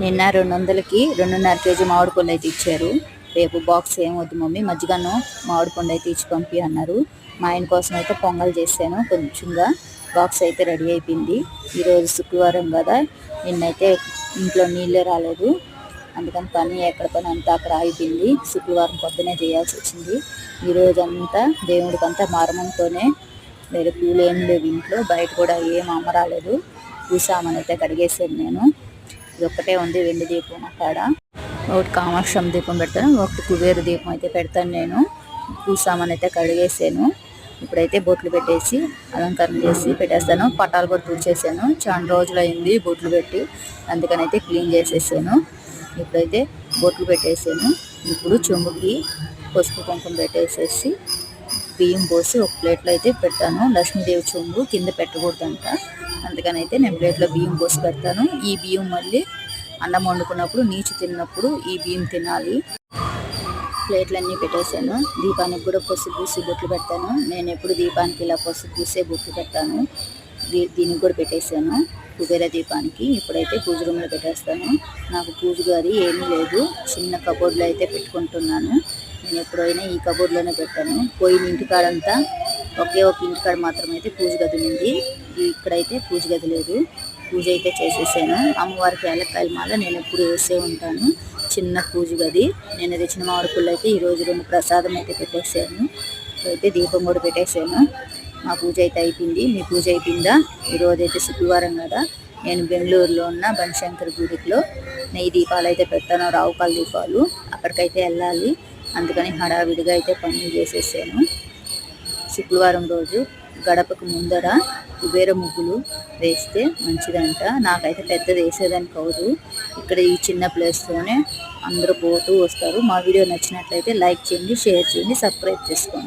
నిన్న 200కి 2.5 కేజీ మామిడి పండు అయితే ఇచ్చారు. రేపు బాక్స్ ఏమొద్దు మమ్మీ, మజ్జిగను మామిడి పండు అయితే ఇచ్చి పంపి అన్నారు. మా ఆయన కోసం అయితే పొంగల్ చేశాను. కొంచెంగా బాక్స్ అయితే రెడీ అయిపోయింది. ఈరోజు శుక్రవారం కదా, నిన్నైతే ఇంట్లో నీళ్ళే రాలేదు. అందుకని పని ఎక్కడ పని అంతా అక్కడ అయిపోయింది. శుక్రవారం పొద్దునే చేయాల్సి వచ్చింది. ఈరోజు అంతా దేవుడికంతా మరణంతోనే, వేరే పూలు ఏం లేవు ఇంట్లో. బయట కూడా ఏం అమ్మ రాలేదు. పూసామని అయితే కడిగేసాను నేను. ఇది ఒక్కటే ఉంది వెండి దీపం అక్కడ. ఒకటి కామాక్షం దీపం పెడతాను, ఒకటి కుబేర దీపం అయితే పెడతాను నేను. పూసామని అయితే కడిగేసాను. ఇప్పుడైతే బొట్లు పెట్టేసి అలంకరణ చేసి పెట్టేస్తాను. పటాలు కూడా తుడిచేసాను. చాలా రోజులు అయింది బొట్లు పెట్టి, అందుకని అయితే క్లీన్ చేసేసాను. ఇప్పుడైతే బొట్లు పెట్టేసాను. ఇప్పుడు చెంబుకి పసుపు కుంకుమ పెట్టేసేసి బియ్యం పోసి ఒక ప్లేట్లో అయితే పెట్టాను. లక్ష్మీదేవి చెంబు కింద పెట్టకూడదంట, అందుకని అయితే నేను ప్లేట్లో బియ్యం పోసి పెడతాను. ఈ బియ్యం మళ్ళీ అన్నం వండుకున్నప్పుడు నీచు తిన్నప్పుడు ఈ బియ్యం తినాలి. ప్లేట్లన్నీ పెట్టేశాను. దీపానికి కూడా పసుపు పూసి బొట్లు పెడతాను. నేను ఎప్పుడు దీపానికి ఇలా పసుపు పూసే బొట్లు పెడతాను. దీనికి కూడా పెట్టేశాను, కుబేర దీపానికి. ఇప్పుడైతే పూజ రూమ్లో పెట్టేస్తాను. నాకు పూజ గది ఏమీ లేదు, చిన్న కబోర్డ్లో అయితే పెట్టుకుంటున్నాను. నేను ఎప్పుడైనా ఈ కబోర్డ్లోనే పెట్టాను. పోయిన ఇంటికాడంతా ఒకే ఒక ఇంటికాడ మాత్రం అయితే పూజ గది ఉంది. ఇక్కడైతే పూజ గది లేదు. పూజ అయితే చేసేసాను. అమ్మవారికి ఏలక్కాయల మాల నేను ఎప్పుడు వేసే ఉంటాను. చిన్న పూజ గది. నేను తెచ్చిన మామిడి పుల్ల అయితే ఈరోజు 2 ప్రసాదం అయితే పెట్టేసాను. అయితే దీపం కూడా పెట్టేసాను. మా పూజ అయితే అయిపోయింది. మీ పూజ అయిపోయిందా? ఈరోజు అయితే శుక్రవారం కదా, నేను బెంగళూరులో ఉన్న బనశంకర్ గుడిలో నెయ్యి దీపాలు అయితే పెట్టాను, రావుకాల దీపాలు. అక్కడికైతే వెళ్ళాలి, అందుకని హడావిడిగా అయితే పనులు చేసేసాను. శుక్రవారం రోజు గడపకు ముందర కుబేర ముగ్గులు వేస్తే మంచిదంట. నాకైతే పెద్దది వేసేదాన్ని కాదు. ఇక్కడ ఈ చిన్న ప్లేస్తోనే అందరూ పోతూ వస్తారు. మా వీడియో నచ్చినట్లయితే లైక్ చేయండి, షేర్ చేయండి, సబ్స్క్రైబ్ చేసుకోండి.